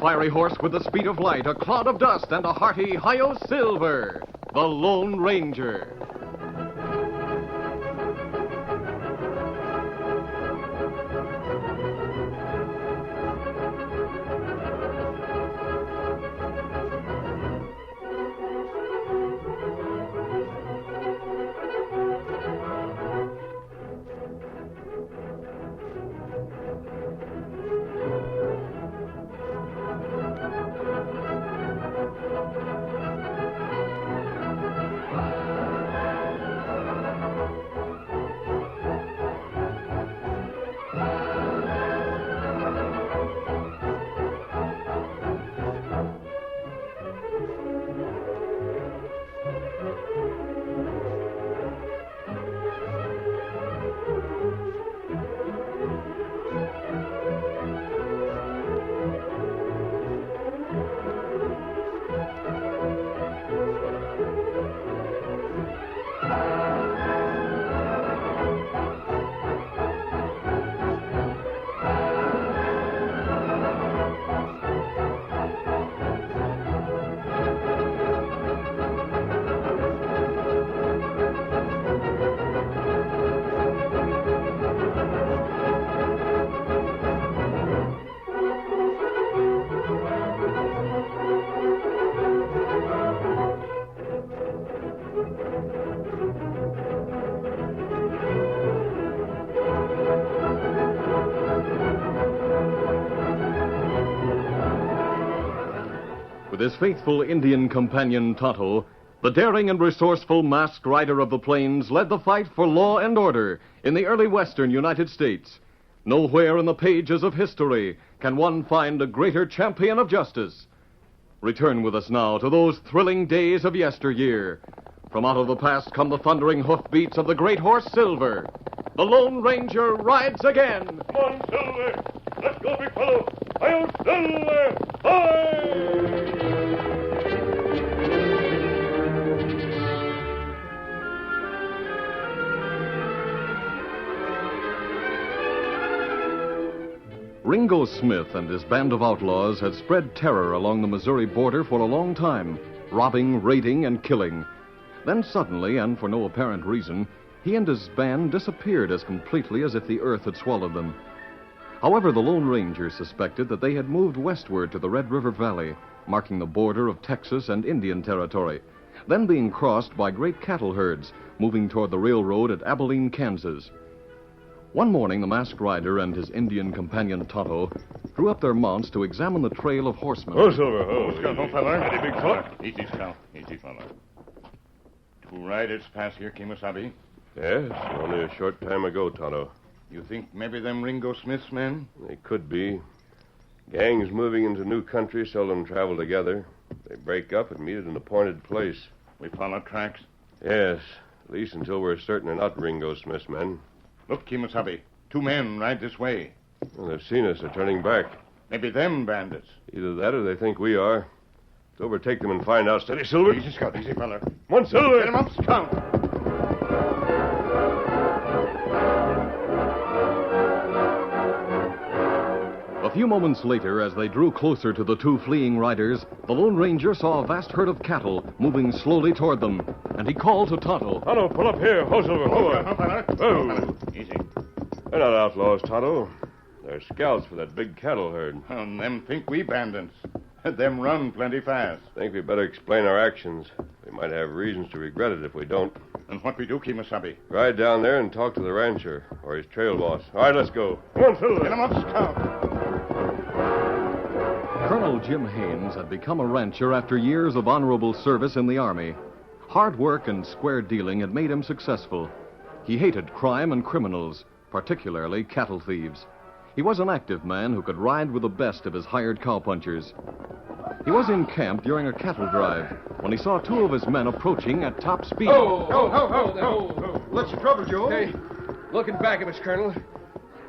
fiery horse with the speed of light, a cloud of dust, and a hearty Hi-Yo Silver, the Lone Ranger. With his faithful Indian companion, Tonto, the daring and resourceful masked rider of the plains led the fight for law and order in the early western United States. Nowhere in the pages of history can one find a greater champion of justice. Return with us now to those thrilling days of yesteryear. From out of the past come the thundering hoofbeats of the great horse Silver. The Lone Ranger rides again. Come on, Silver. Let's go, big fellow. Hi-Yo Silver! Hi! Ringo Smith and his band of outlaws had spread terror along the Missouri border for a long time, robbing, raiding, and killing. Then suddenly, and for no apparent reason, he and his band disappeared as completely as if the earth had swallowed them. However, the Lone Ranger suspected that they had moved westward to the Red River Valley, marking the border of Texas and Indian Territory, then being crossed by great cattle herds, moving toward the railroad at Abilene, Kansas. One morning, the masked rider and his Indian companion, Tonto, drew up their mounts to examine the trail of horsemen. Oh, Silver. Oh, Scout, no fella. Ready, big foot. Easy, Scout. Easy, fella. 2 riders pass here, Kemosabe. Yes, only a short time ago, Tonto. You think maybe them Ringo Smith's men? They could be. Gangs moving into new country seldom travel together. They break up and meet at an appointed place. We follow tracks? Yes, at least until we're certain they're not Ringo Smith's men. Look, Kemosabe. 2 men ride this way. Well, they've seen us. They're turning back. Maybe them bandits. Either that or they think we are. Let's overtake them and find out. Steady, Silver. Easy, Scout. Easy, fella. Come on, Silver. Get him up, Scout. A few moments later, as they drew closer to the 2 fleeing riders, the Lone Ranger saw a vast herd of cattle moving slowly toward them, and he called to Tonto. Tonto, pull up here. Ho, Silver. Ho. Easy. They're not outlaws, Tonto. They're scouts for that big cattle herd. And them think we bandits. Them run plenty fast. Think we better explain our actions. We might have reasons to regret it if we don't. And what we do, Kemosabe? Ride down there and talk to the rancher or his trail boss. All right, let's go. Come on, Silver. Get him up, Scout. Colonel Jim Haines had become a rancher after years of honorable service in the Army. Hard work and square dealing had made him successful. He hated crime and criminals, particularly cattle thieves. He was an active man who could ride with the best of his hired cowpunchers. He was in camp during a cattle drive when he saw 2 of his men approaching at top speed. Ho. What's the trouble, Joe? Hey, looking back of us, Colonel.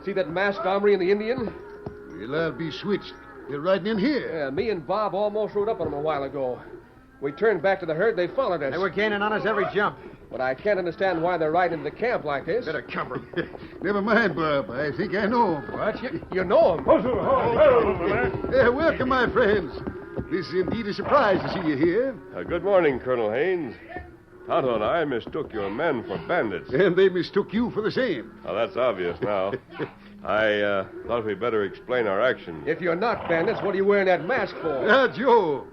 See that masked hombre and the Indian? Well, I'll be switched. They're riding in here. Yeah, me and Bob almost rode up on them a while ago. We turned back to the herd, they followed us. They were gaining on us every jump. But I can't understand why they're riding into the camp like this. Better cover him. Never mind, Bob. I think I know him. What? You know him? Welcome, my friends. This is indeed a surprise to see you here. Good morning, Colonel Haynes. Tonto and I mistook your men for bandits. And they mistook you for the same. Well, that's obvious now. I thought we'd better explain our action. If you're not bandits, what are you wearing that mask for? Joe.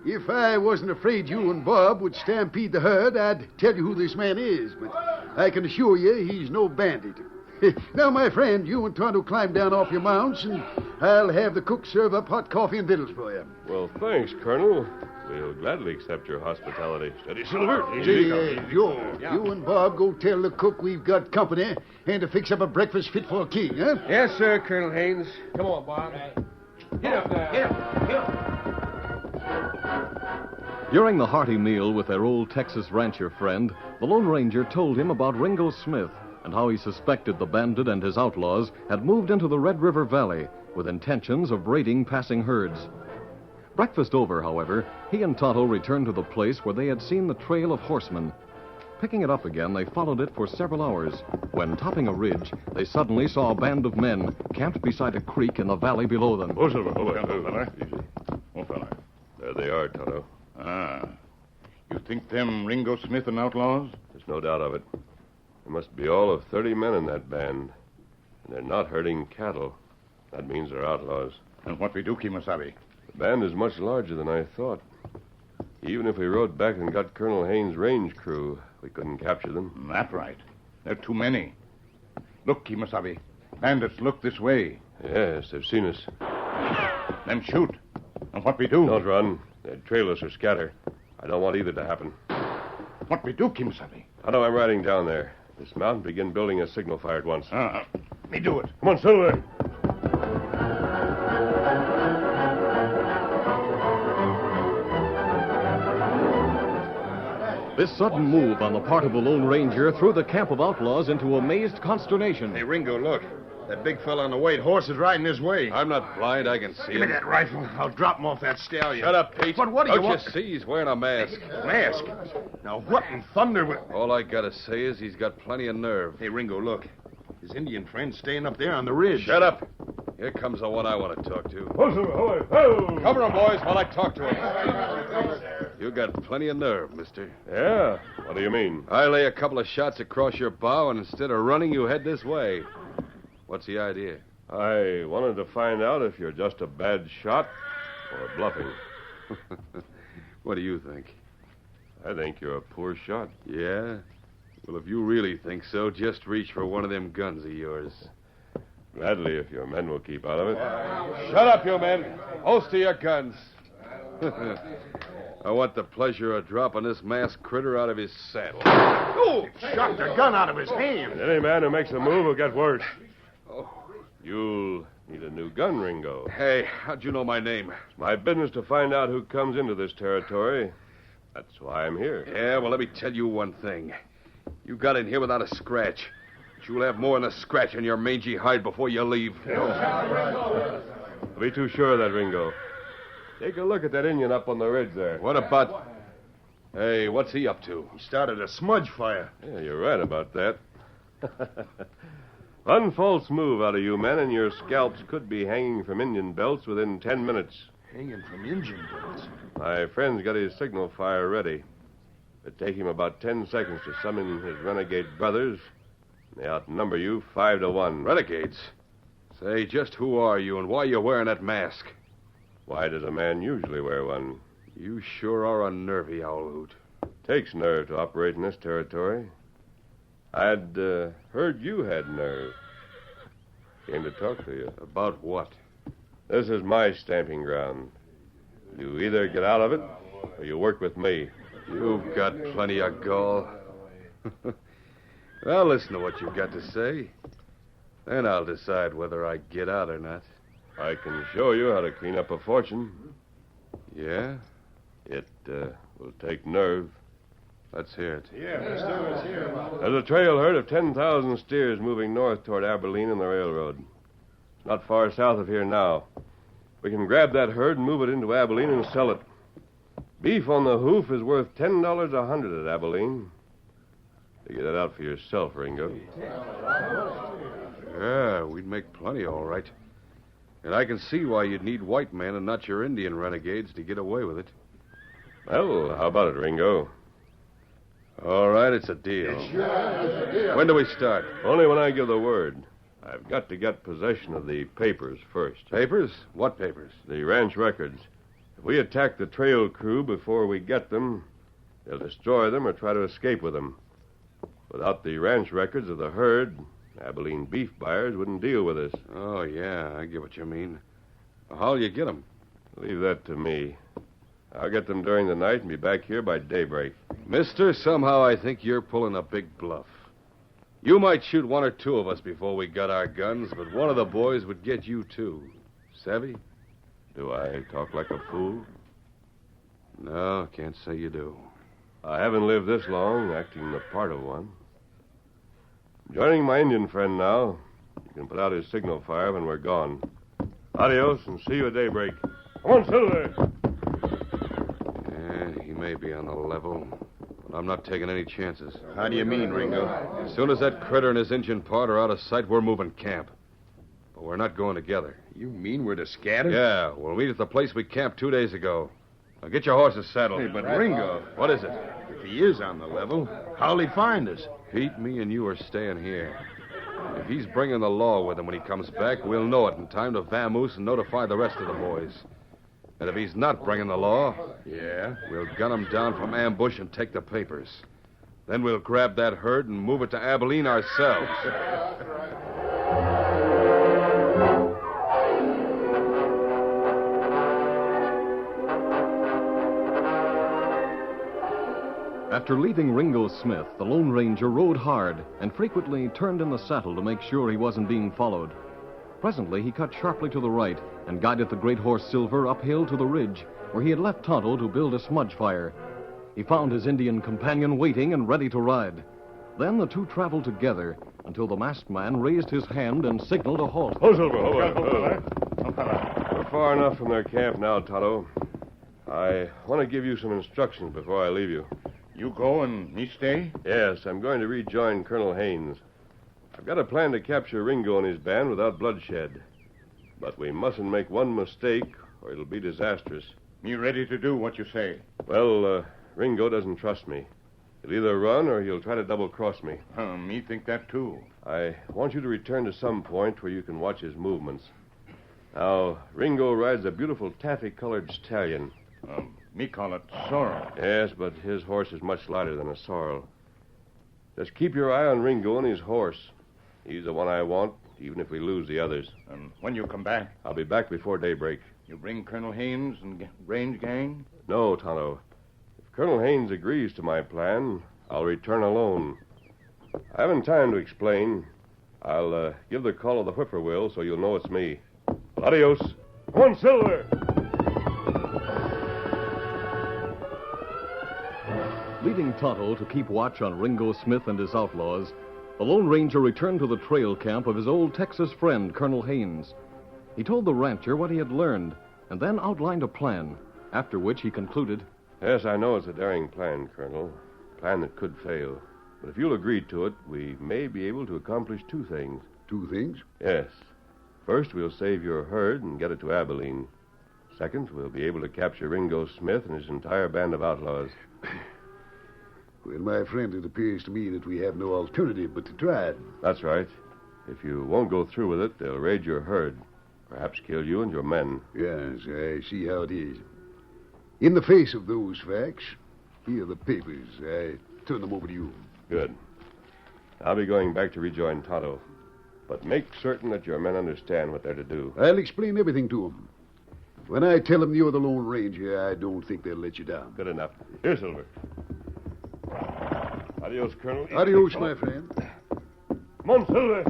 If I wasn't afraid you and Bob would stampede the herd, I'd tell you who this man is. But I can assure you he's no bandit. Now, my friend, you and Tonto climb down off your mounts, and I'll have the cook serve up hot coffee and victuals for you. Well, thanks, Colonel. We'll gladly accept your hospitality. Steady, Silver. Joe, you and Bob go tell the cook we've got company and to fix up a breakfast fit for a king, huh? Yes, sir, Colonel Haynes. Come on, Bob. Get up there. Get up. During the hearty meal with their old Texas rancher friend, the Lone Ranger told him about Ringo Smith and how he suspected the bandit and his outlaws had moved into the Red River Valley with intentions of raiding passing herds. Breakfast over, however, he and Tonto returned to the place where they had seen the trail of horsemen. Picking it up again, they followed it for several hours. When topping a ridge, they suddenly saw a band of men camped beside a creek in the valley below them. Oh, Silver. Fella. There they are, Tonto. Ah. You think them Ringo Smith and outlaws? There's no doubt of it. There must be all of 30 men in that band. And they're not herding cattle. That means they're outlaws. And what we do, Kimasabi? The band is much larger than I thought. Even if we rode back and got Colonel Haynes' range crew, we couldn't capture them. That's right. There are too many. Look, Kimasabi. Bandits look this way. Yes, they've seen us. Them shoot. And what we do? Don't run. They'd trail us or scatter. I don't want either to happen. What we do, Kimasabi? I know I'm riding down there. Dismount and begin building a signal fire at once. Me do it. Come on, Silver. This sudden move on the part of the Lone Ranger threw the camp of outlaws into amazed consternation. Hey, Ringo, look. That big fella on the white horse is riding his way. I'm not blind. I can see Give me him. that rifle. I'll drop him off that stallion. Shut up, Pete. But what do you Don't want? you see he's wearing a mask? Mask? Now, what in thunder will... All I gotta say is he's got plenty of nerve. Hey, Ringo, look. His Indian friend's staying up there on the ridge. Shut up. Here comes the one I want to talk to. Cover Cover him, boys, while I talk to him. You got plenty of nerve, mister. Yeah? What do you mean? I lay a couple of shots across your bow, and instead of running, you head this way. What's the idea? I wanted to find out if you're just a bad shot or bluffing. What do you think? I think you're a poor shot. Yeah? Well, if you really think so, just reach for one of them guns of yours. Gladly, if your men will keep out of it. Shut up, you men. Holster your guns. I want the pleasure of dropping this masked critter out of his saddle. Oh! Shot the gun out of his hand. Any man who makes a move will get worse. Oh. You'll need a new gun, Ringo. Hey, how'd you know my name? It's my business to find out who comes into this territory. That's why I'm here. Yeah, well, let me tell you one thing. You got in here without a scratch. But you'll have more than a scratch on your mangy hide before you leave. Don't be too sure of that, Ringo. Take a look at that Indian up on the ridge there. What about... Hey, what's he up to? He started a smudge fire. Yeah, you're right about that. One false move out of you men, and your scalps could be hanging from Indian belts within 10 minutes. Hanging from Indian belts. My friend's got his signal fire ready. It'd take him about 10 seconds to summon his renegade brothers. They outnumber you 5 to 1. Renegades? Say, just who are you and why are you wearing that mask? Why does a man usually wear one? You sure are a nervy owl hoot. Takes nerve to operate in this territory. I'd heard you had nerve. Came to talk to you. About what? This is my stamping ground. You either get out of it, or you work with me. You've got plenty of gall. Well, listen to what you've got to say. Then I'll decide whether I get out or not. I can show you how to clean up a fortune. Yeah? It will take nerve. Let's hear it. There's a trail herd of 10,000 steers moving north toward Abilene and the railroad. It's not far south of here now. We can grab that herd and move it into Abilene and sell it. Beef on the hoof is worth $10 a hundred at Abilene. Figure that out for yourself, Ringo. Yeah, we'd make plenty, all right. And I can see why you'd need white men and not your Indian renegades to get away with it. Well, how about it, Ringo? All right, it's a deal. When do we start? Only when I give the word. I've got to get possession of the papers first. Papers? What papers? The ranch records. If we attack the trail crew before we get them, they'll destroy them or try to escape with them. Without the ranch records of the herd, Abilene beef buyers wouldn't deal with us. Oh, yeah, I get what you mean. How'll you get them? Leave that to me. I'll get them during the night and be back here by daybreak. Mister, somehow I think you're pulling a big bluff. You might shoot one or two of us before we got our guns, but one of the boys would get you, too. Savvy? Do I talk like a fool? No, can't say you do. I haven't lived this long, acting the part of one. Joining my Indian friend now. You can put out his signal fire when we're gone. Adios, and see you at daybreak. Come on, Silver! Yeah, he may be on the level, but I'm not taking any chances. How do you mean, Ringo? As soon as that critter and his Injun part are out of sight, we're moving camp. But we're not going together. You mean we're to scatter? Yeah, we'll meet at the place we camped 2 days ago. Now get your horses saddled. Hey, but Ringo, What is it? if he is on the level, how'll he find us? Pete, me and you are staying here. If he's bringing the law with him when he comes back, we'll know it in time to vamoose and notify the rest of the boys. And if he's not bringing the law, Yeah? we'll gun him down from ambush and take the papers. Then we'll grab that herd and move it to Abilene ourselves. After leaving Ringo Smith, the Lone Ranger rode hard and frequently turned in the saddle to make sure he wasn't being followed. Presently, he cut sharply to the right and guided the great horse Silver uphill to the ridge where he had left Tonto to build a smudge fire. He found his Indian companion waiting and ready to ride. Then the two traveled together until the masked man raised his hand and signaled a halt. Oh, Silver, We're far enough from their camp now, Tonto. I want to give you some instructions before I leave you. You go and me stay? Yes, I'm going to rejoin Colonel Haynes. I've got a plan to capture Ringo and his band without bloodshed. But we mustn't make one mistake, or it'll be disastrous. Me ready to do what you say. Well, Ringo doesn't trust me. He'll either run or he'll try to double-cross me. Me think that, too. I want you to return to some point where you can watch his movements. Now, Ringo rides a beautiful taffy-colored stallion. Me call it sorrel. Yes, but his horse is much lighter than a sorrel. Just keep your eye on Ringo and his horse. He's the one I want, even if we lose the others. When you come back, I'll be back before daybreak. you bring Colonel Haynes and range gang? No, Tonto. If Colonel Haynes agrees to my plan, I'll return alone. I haven't time to explain. I'll give the call of the whippoorwill so you'll know it's me. Adios. Come on, Silver! Leaving Tonto to keep watch on Ringo Smith and his outlaws, the Lone Ranger returned to the trail camp of his old Texas friend, Colonel Haynes. He told the rancher what he had learned, and then outlined a plan, after which he concluded, Yes, I know it's a daring plan, Colonel. A plan that could fail. But if you'll agree to it, we may be able to accomplish two things. Two things? Yes. First, we'll save your herd and get it to Abilene. Second, we'll be able to capture Ringo Smith and his entire band of outlaws. Well, my friend, it appears to me that we have no alternative but to try it. That's right. If you won't go through with it, they'll raid your herd. Perhaps kill you and your men. Yes, I see how it is. In the face of those facts, here are the papers. I turn them over to you. Good. I'll be going back to rejoin Tonto. But make certain that your men understand what they're to do. I'll explain everything to them. When I tell them you're the Lone Ranger, I don't think they'll let you down. Good enough. Here, Silver. Adios, Colonel. Adios, my friend. Come on, Silver.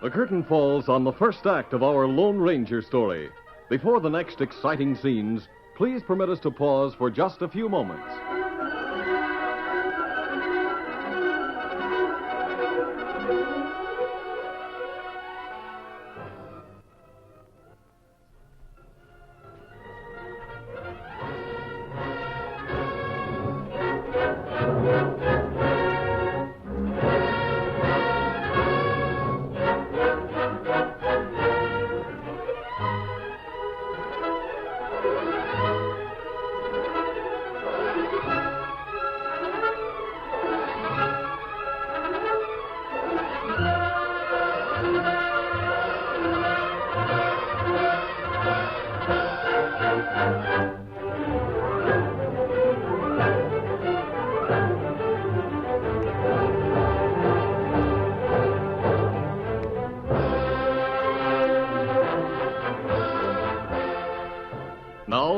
The curtain falls on the first act of our Lone Ranger story. Before the next exciting scenes, please permit us to pause for just a few moments.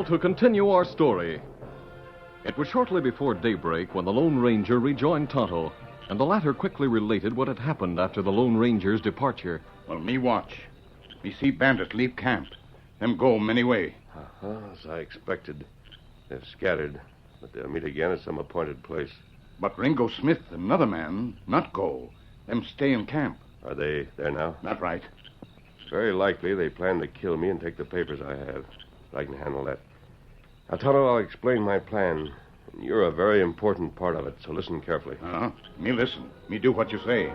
to continue our story. It was shortly before daybreak when the Lone Ranger rejoined Tonto, and the latter quickly related what had happened after the Lone Ranger's departure. Well, me watch. Me see bandits leave camp. Them go many way. As I expected. They've scattered, but they'll meet again at some appointed place. But Ringo Smith, another man, not go. Them stay in camp. Are they there now? Not right. Very likely they plan to kill me and take the papers I have. I can handle that. Now, Tonto, I'll explain my plan. And you're a very important part of it, so listen carefully. Me listen. Me do what you say.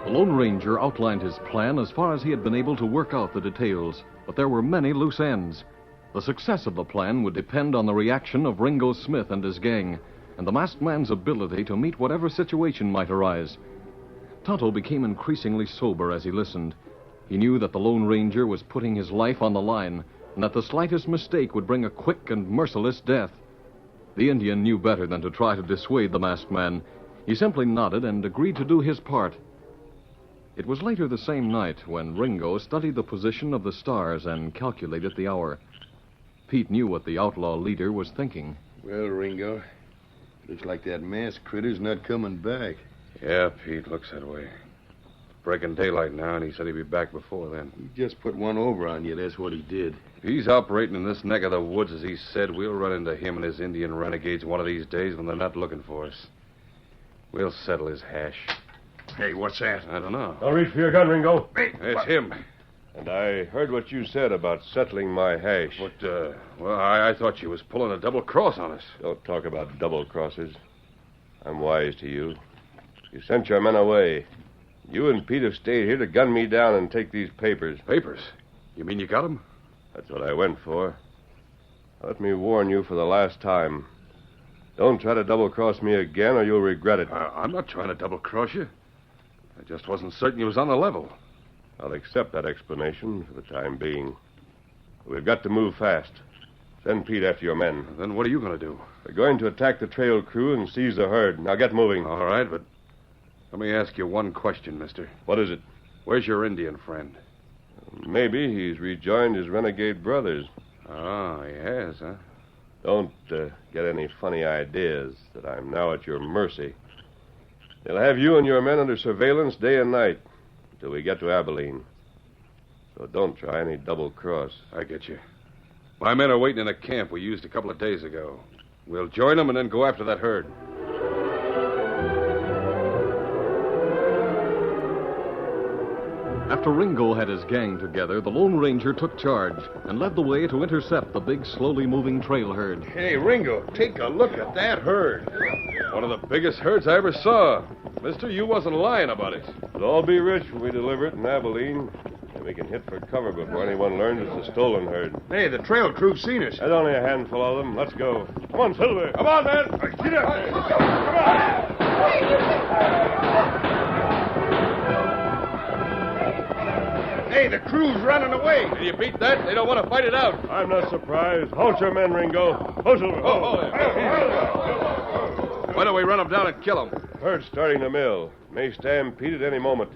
The Lone Ranger outlined his plan as far as he had been able to work out the details, but there were many loose ends. The success of the plan would depend on the reaction of Ringo Smith and his gang, and the masked man's ability to meet whatever situation might arise. Tonto became increasingly sober as he listened. He knew that the Lone Ranger was putting his life on the line, and that the slightest mistake would bring a quick and merciless death. The Indian knew better than to try to dissuade the masked man. He simply nodded and agreed to do his part. It was later the same night when Ringo studied the position of the stars and calculated the hour. Pete knew what the outlaw leader was thinking. Well, Ringo, looks like that masked critter's not coming back. Yeah, Pete, looks that way. It's breaking daylight now, and he said he'd be back before then. He just put one over on you, that's what he did. If he's operating in this neck of the woods, as he said, we'll run into him and his Indian renegades one of these days when they're not looking for us. We'll settle his hash. Hey, what's that? I don't know. Don't reach for your gun, Ringo. It's him. And I heard what you said about settling my hash. But, I thought you was pulling a double cross on us. Don't talk about double crosses. I'm wise to you. You sent your men away. You and Pete have stayed here to gun me down and take these papers. Papers? You mean you got them? That's what I went for. Let me warn you for the last time. Don't try to double-cross me again or you'll regret it. I'm not trying to double-cross you. I just wasn't certain you was on the level. I'll accept that explanation for the time being. We've got to move fast. Send Pete after your men. Then what are you going to do? We're going to attack the trail crew and seize the herd. Now get moving. All right, but let me ask you one question, mister. What is it? Where's your Indian friend? Maybe he's rejoined his renegade brothers. Oh, he has, huh? Don't get any funny ideas that I'm now at your mercy. They'll have you and your men under surveillance day and night until we get to Abilene. So don't try any double cross. I get you. My men are waiting in a camp we used a couple of days ago. We'll join them and then go after that herd. After Ringo had his gang together, the Lone Ranger took charge and led the way to intercept the big, slowly moving trail herd. Hey, Ringo, take a look at that herd. One of the biggest herds I ever saw. Mister, you wasn't lying about it. We'll all be rich when we deliver it in Abilene. And we can hit for cover before anyone learns it's a stolen herd. Hey, the trail crew's seen us. There's only a handful of them. Let's go. Come on, Silver. Come on, man. Get up. Come on. Hey, the crew's running away. Can you beat that? They don't want to fight it out. I'm not surprised. Halt your men, Ringo. Ho, Silver. Why don't we run them down and kill them? Herd's starting to mill. May stampede at any moment.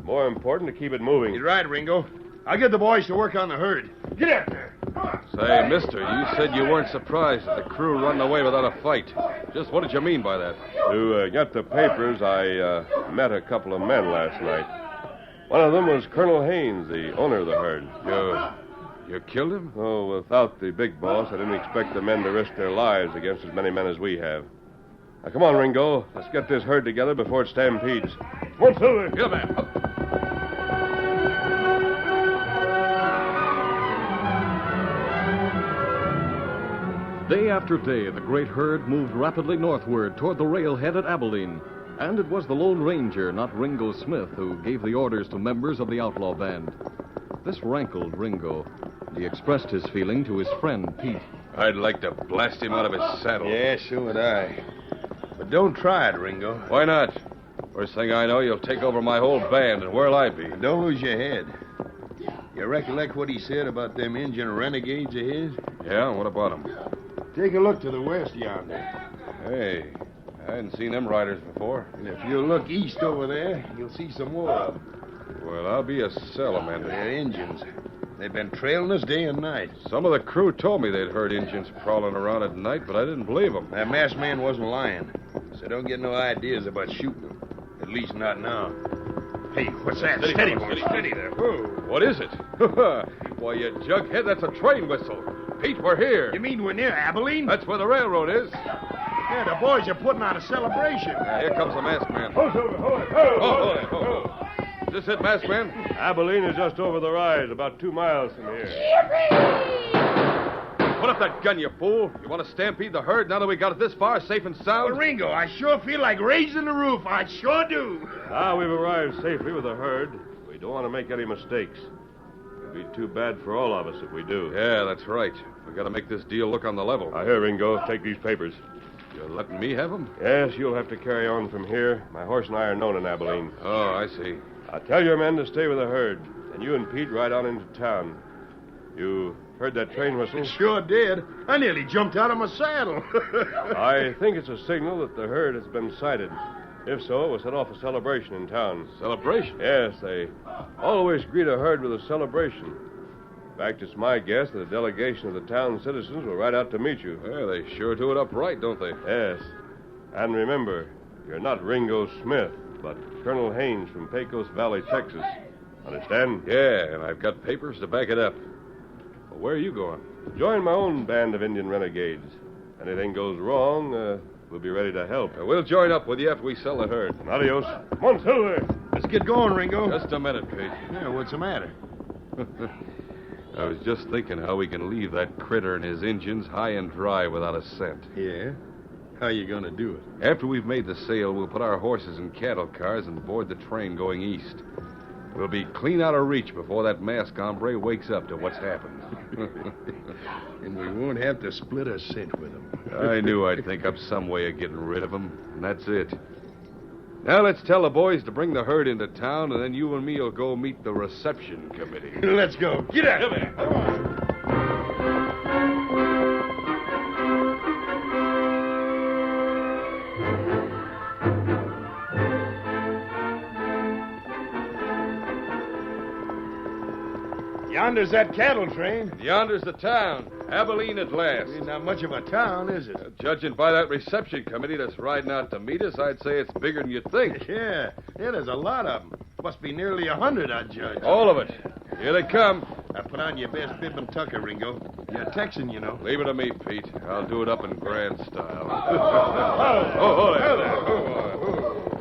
More important to keep it moving. You're right, Ringo. I'll get the boys to work on the herd. Get out there. Come on. Say, mister, you said you weren't surprised at the crew running away without a fight. Just what did you mean by that? To get the papers, I met a couple of men last night. One of them was Colonel Haynes, the owner of the herd. You killed him? Oh, without the big boss, I didn't expect the men to risk their lives against as many men as we have. Now, come on, Ringo. Let's get this herd together before it stampedes. Come on, Silver. Get him, man. Day after day, the great herd moved rapidly northward toward the railhead at Abilene. And it was the Lone Ranger, not Ringo Smith, who gave the orders to members of the outlaw band. This rankled Ringo. He expressed his feeling to his friend, Pete. I'd like to blast him out of his saddle. Yeah, so would I. But don't try it, Ringo. Why not? First thing I know, you'll take over my whole band, and where'll I be? And don't lose your head. You recollect what he said about them Indian renegades of his? Yeah, what about them? Take a look to the west yonder. Hey, I hadn't seen them riders before. And if you look east over there, you'll see some more of them. Well, I'll be a salamander. They're Indians. They've been trailing us day and night. Some of the crew told me they'd heard Indians prowling around at night, but I didn't believe them. That masked man wasn't lying. So don't get no ideas about shooting them. At least not now. Hey, what's that? Steady, boy. Steady there. Whoa. What is it? Why, you jughead, that's a train whistle. Pete, we're here. You mean we're near Abilene? That's where the railroad is. Yeah, the boys are putting on a celebration. Here comes the masked man. Hold it. Is this it, masked man? Abilene is just over the rise, about 2 miles from here. Put up that gun, you fool. You want to stampede the herd now that we got it this far, safe and sound? Well, Ringo, I sure feel like raising the roof. I sure do. Now we've arrived safely with the herd. We don't want to make any mistakes. It'd be too bad for all of us if we do. Yeah, that's right. We got to make this deal look on the level. Now, here, Ringo, take these papers. You're letting me have them? Yes, you'll have to carry on from here. My horse and I are known in Abilene. Oh, I see. I'll tell your men to stay with the herd, and you and Pete ride on into town. You heard that train whistle? Sure did. I nearly jumped out of my saddle. I think it's a signal that the herd has been sighted. If so, it will set off a celebration in town. Celebration? Yes, they always greet a herd with a celebration. In fact, it's my guess that a delegation of the town citizens will ride out to meet you. Well, they sure do it upright, don't they? Yes. And remember, you're not Ringo Smith, but Colonel Haynes from Pecos Valley, Texas. Understand? Yeah, and I've got papers to back it up. Well, where are you going? Join my own band of Indian renegades. Anything goes wrong, we'll be ready to help. We'll join up with you after we sell the herd. Adios. Come on, Silver. Let's get going, Ringo. Just a minute, Pete. Yeah, what's the matter? I was just thinking how we can leave that critter and his Injuns high and dry without a cent. Yeah? How you gonna do it? After we've made the sale, we'll put our horses in cattle cars and board the train going east. We'll be clean out of reach before that masked hombre wakes up to what's happened. And we won't have to split a cent with him. I knew I'd think up some way of getting rid of him, and that's it. Now let's tell the boys to bring the herd into town, and then you and me will go meet the reception committee. Let's go. Get out of there. Come on. Yonder's that cattle train. Yonder's the town. Abilene at last. Ain't not much of a town, is it? Judging by that reception committee that's riding out to meet us, I'd say it's bigger than you think. Yeah, there's a lot of them. Must be nearly 100, I'd judge. All of it. Here they come. Now put on your best bib and tucker, Ringo. You're Texan, you know. Leave it to me, Pete. I'll do it up in grand style.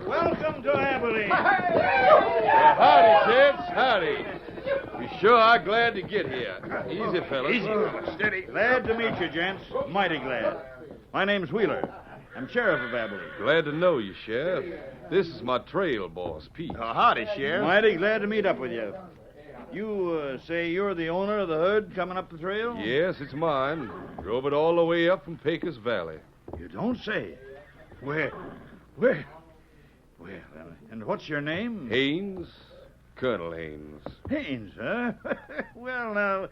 Welcome to Abilene. Howdy, kids. Howdy. We sure are glad to get here. Easy, fellas. Easy, steady. Glad to meet you, gents. Mighty glad. My name's Wheeler. I'm sheriff of Abilene. Glad to know you, Sheriff. This is my trail boss, Pete. Howdy, Sheriff. Mighty glad to meet up with you. You say you're the owner of the herd coming up the trail? Yes, it's mine. Drove it all the way up from Pecos Valley. You don't say. Where? Well, and what's your name? Haynes. Colonel Haynes. Haynes, huh? Well, now,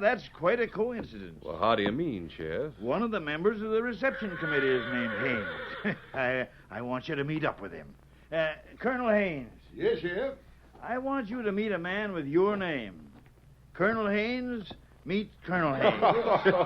that's quite a coincidence. Well, how do you mean, Sheriff? One of the members of the reception committee is named Haynes. I want you to meet up with him. Colonel Haynes. Yes, Sheriff? I want you to meet a man with your name. Colonel Haynes, meet Colonel Haynes.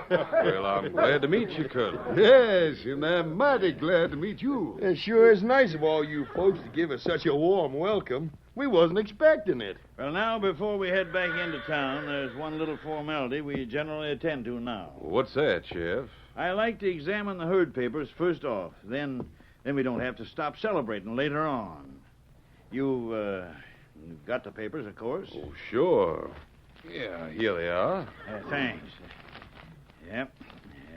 Well, I'm glad to meet you, Colonel. Yes, and I'm mighty glad to meet you. It sure is nice of all you folks to give us such a warm welcome. We wasn't expecting it. Well, now, before we head back into town, there's one little formality we generally attend to now. What's that, Sheriff? I like to examine the herd papers first off. Then we don't have to stop celebrating later on. You've got the papers, of course. Oh, sure. Yeah, here they are. Thanks. Yep.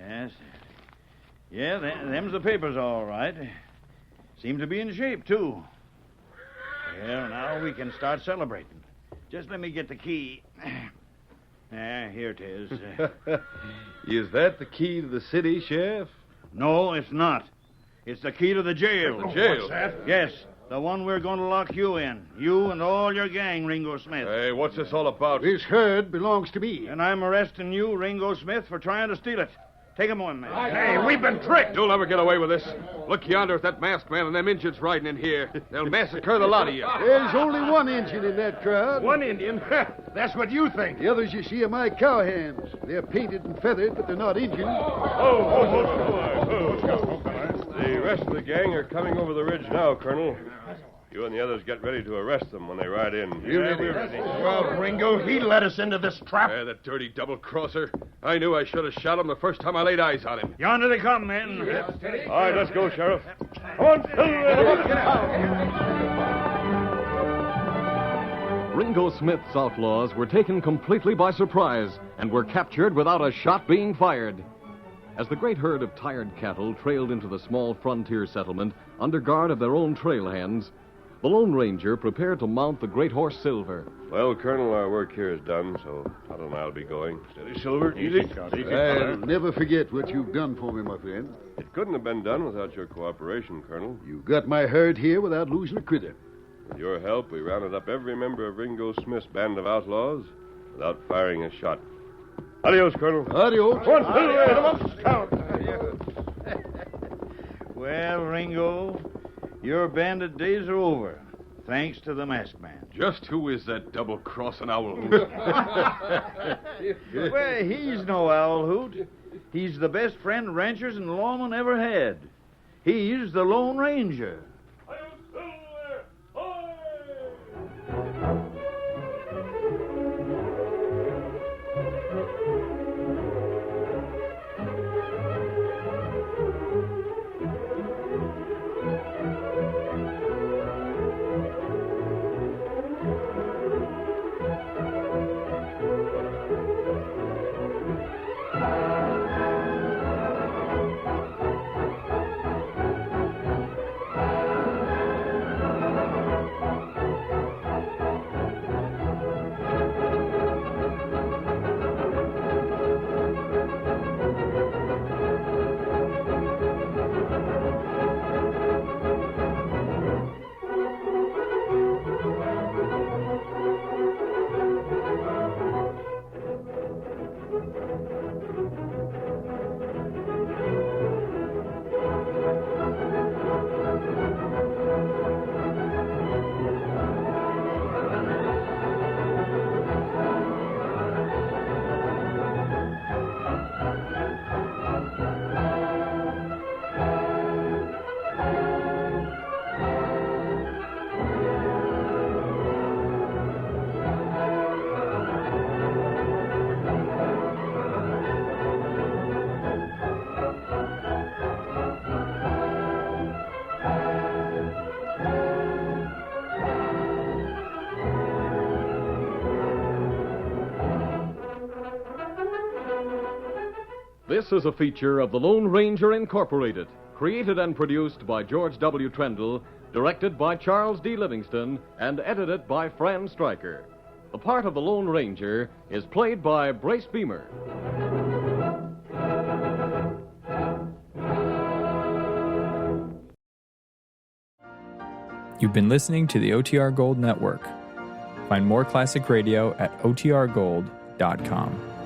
Yes. Yeah, them's the papers, all right. Seem to be in shape, too. Well, now we can start celebrating. Just let me get the key. Here it is. Is that the key to the city, Sheriff? No, it's not. It's the key to the jail. The jail? What's that? Yes, the one we're going to lock you in. You and all your gang, Ringo Smith. Hey, what's this all about? This herd belongs to me. And I'm arresting you, Ringo Smith, for trying to steal it. Take him on, man. Hey, we've been tricked. You'll never get away with this. Look yonder at that masked man and them Injuns riding in here. They'll massacre the lot of you. There's only one Injun in that crowd. One Indian? That's what you think. The others you see are my cowhands. They're painted and feathered, but they're not Injun. The rest of the gang are coming over the ridge now, Colonel. You and the others get ready to arrest them when they ride in. We're ready. Well, Ringo, he led us into this trap. That dirty double-crosser. I knew I should have shot him the first time I laid eyes on him. Yonder they come, men. All right, let's go, Sheriff. Come on, Ringo Smith's outlaws were taken completely by surprise and were captured without a shot being fired. As the great herd of tired cattle trailed into the small frontier settlement under guard of their own trail hands, the Lone Ranger prepared to mount the great horse Silver. Well, Colonel, our work here is done, so Todd and I'll be going. Steady, Silver. Easy. I'll never forget what you've done for me, my friend. It couldn't have been done without your cooperation, Colonel. You got my herd here without losing a critter. With your help, we rounded up every member of Ringo Smith's band of outlaws without firing a shot. Adios, Colonel. Adios. Come on, Silver. Come on, scout. Well, Ringo, your bandit days are over, thanks to the masked man. Just who is that double-crossing owl? Well, he's no owl hoot. He's the best friend ranchers and lawmen ever had. He's the Lone Ranger. This is a feature of the Lone Ranger Incorporated, created and produced by George W. Trendle, directed by Charles D. Livingston, and edited by Fran Stryker. The part of the Lone Ranger is played by Brace Beamer. You've been listening to the OTR Gold Network. Find more classic radio at otrgold.com.